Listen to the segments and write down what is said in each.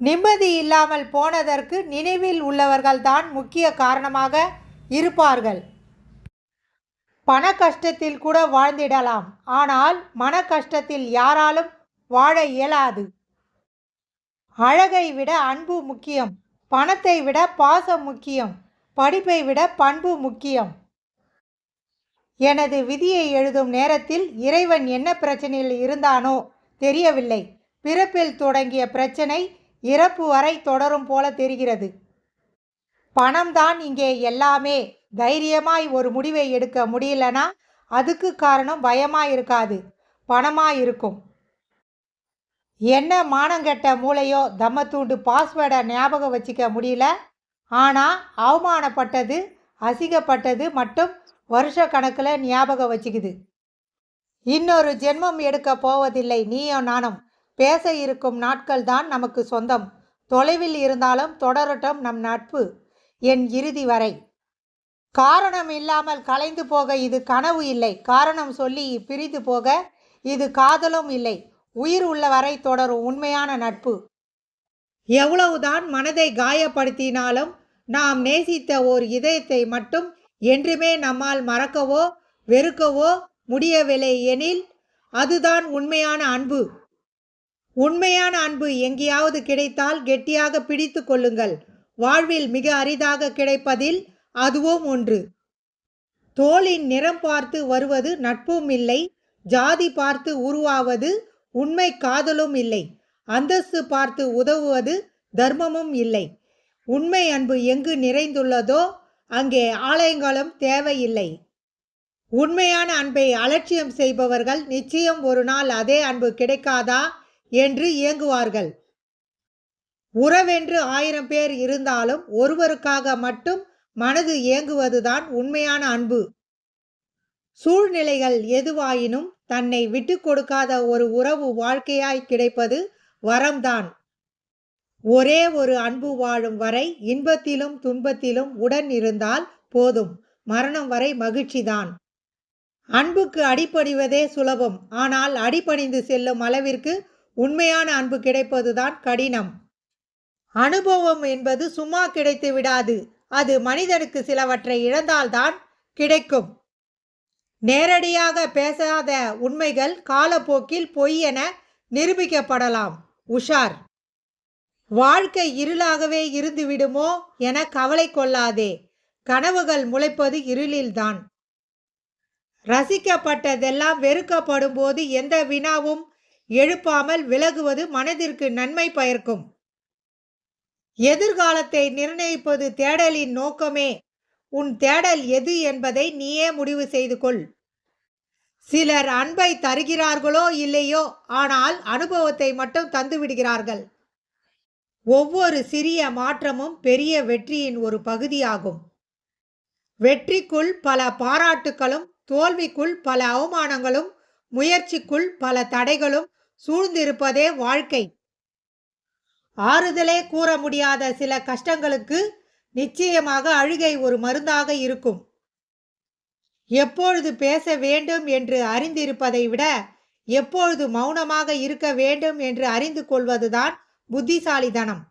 நிம்மதி இல்லாமல் போனதற்கு நினைவில் உள்ளவர்கள்தான் முக்கிய காரணமாக இருப்பார்கள். பண கஷ்டத்தில் கூட வாழ்ந்திடலாம், ஆனால் மன கஷ்டத்தில் யாராலும் வாழ இயலாது. அழகை விட அன்பு முக்கியம், பணத்தை விட பாசம் முக்கியம், படிப்பை விட பண்பு முக்கியம். எனது விதியை எழுதும் நேரத்தில் இறைவன் என்ன பிரச்சனையில் இருந்தானோ தெரியவில்லை. பிறப்பில் தொடங்கிய பிரச்சனை இறப்பு வரை தொடரும் போல தெரிகிறது. பணம்தான் இங்கே எல்லாமே. தைரியமாய் ஒரு முடிவை எடுக்க முடியலனா அதுக்கு காரணம் பயமாக இருக்காது, பணமாக இருக்கும். என்ன மானங்கெட்ட மூளையோ தம்மத்தூண்டு பாஸ்வேர்டை ஞாபகம் வச்சுக்க முடியல. ஆனால் அவமானப்பட்டது அசிங்கப்பட்டது மட்டும் வருஷ கணக்கில் ஞாபகம் வச்சுக்குது. இன்னொரு ஜென்மம் எடுக்க போவதில்லை நீயும் நானும். பேச இருக்கும் நாட்கள் தான் நமக்கு சொந்தம். தொலைவில் இருந்தாலும் தொடரட்டும் நம் நட்பு என் இறுதி வரை. காரணம் இல்லாமல் கலைந்து போக இது கனவு இல்லை. காரணம் சொல்லி பிரிந்து போக இது காதலும் இல்லை. உயிர் உள்ளவரை தொடரும் உண்மையான நட்பு. எவ்வளவுதான் மனதை காயப்படுத்தினாலும் நாம் நேசித்த ஓர் இதயத்தை மட்டும் என்றுமே நம்மால் மறக்கவோ வெறுக்கவோ முடியவில்லை எனில் அதுதான் உண்மையான அன்பு. உண்மையான அன்பு எங்கேயாவது கிடைத்தால் கெட்டியாக பிடித்து கொள்ளுங்கள். வாழ்வில் மிக அரிதாக கிடைப்பதில் அதுவும் ஒன்று. தோளின் நிறம் பார்த்து வருவது நட்பும் இல்லை, ஜாதி பார்த்து உருவாவது உண்மை காதலும் இல்லை, அந்தஸ்து பார்த்து உதவுவது தர்மமும் இல்லை. உண்மை அன்பு எங்கு நிறைந்துள்ளதோ அங்கே ஆலயங்களும் தேவையில்லை. உண்மையான அன்பை அலட்சியம் செய்பவர்கள் நிச்சயம் ஒரு நாள் அதே அன்பு கிடைக்காதா என்று ஏங்குவார்கள். உறவென்று 1000 பேர் இருந்தாலும் ஒருவருக்காக மட்டும் மனது ஏங்குவதுதான் உண்மையான அன்பு. சூழ்நிலைகள் எதுவாயினும் தன்னை விட்டு கொடுக்காத ஒரு உறவு வாழ்க்கையாய் கிடைப்பது வரம்தான். ஒரே ஒரு அன்பு வாழும் வரை இன்பத்திலும் துன்பத்திலும் உடன் இருந்தால் போதும். மரணம் வரை மகிழ்ச்சிதான். அன்புக்கு அடிபணிவதே சுலபம். ஆனால் அடிபணிந்து செல்லும் அளவிற்கு உண்மையான அன்பு கிடைப்பதுதான் கடினம். அனுபவம் என்பது சும்மா கிடைத்து விடாது. அது மனிதனுக்கு சிலவற்றை இழந்தால்தான் கிடைக்கும். நேரடியாக பேசாத உண்மைகள் காலப்போக்கில் பொய் என நிரூபிக்கப்படலாம். உஷார். வாழ்க்கை இருளாகவே இருந்து விடுமோ என கவலை கொள்ளாதே. கனவுகள் முளைப்பது இருளில்தான். ரசிக்கப்பட்டதெல்லாம் வெறுக்கப்படும் போது எந்த வினாவும் எழுப்பாமல் விலகுவது மனதிற்கு நன்மை பயக்கும். எதிர்காலத்தை நிர்ணயிப்பது தேடலின் நோக்கமே. உன் தேடல் எது என்பதை நீயே முடிவு செய்து கொள். சிலர் அன்பை தருகிறார்களோ இல்லையோ, ஆனால் அனுபவத்தை மட்டும் தந்து விடுகிறார்கள். ஒவ்வொரு சிறிய மாற்றமும் பெரிய வெற்றியின் ஒரு பகுதியாகும். வெற்றிக்குள் பல பாராட்டுகளும், தோல்விக்குள் பல அவமானங்களும், முயற்சிக்குள் பல தடைகளும் சூழ்ந்திருப்பதே வாழ்க்கை. ஆறுதலே கூற முடியாத சில கஷ்டங்களுக்கு நிச்சயமாக அழுகை ஒரு மருந்தாக இருக்கும். எப்பொழுது பேச வேண்டும் என்று அறிந்திருப்பதை விட எப்பொழுது மௌனமாக இருக்க வேண்டும் என்று அறிந்து கொள்வதுதான் புத்திசாலித்தனம்.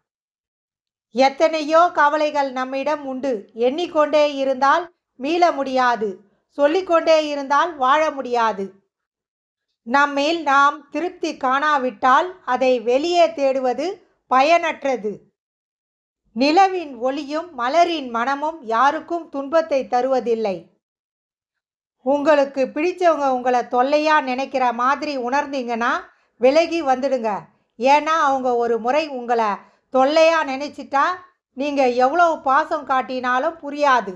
எத்தனையோ கவலைகள் நம்மிடம் உண்டு. எண்ணிக்கொண்டே இருந்தால் மீள முடியாது, சொல்லிக்கொண்டே இருந்தால் வாழ முடியாது. நம்மில் நாம் திருப்தி காணாவிட்டால் அதை வெளியே தேடுவது பயனற்றது. நிலவின் ஒளியும் மலரின் மனமும் யாருக்கும் துன்பத்தை தருவதில்லை. உங்களுக்கு பிடிச்சவங்க உங்களை தொல்லையா நினைக்கிற மாதிரி உணர்ந்தீங்கன்னா விலகி வந்துடுங்க. ஏன்னா அவங்க ஒரு முறை உங்களை தொல்லையா நினைச்சிட்டா நீங்கள் எவ்வளவு பாசம் காட்டினாலும் புரியாது.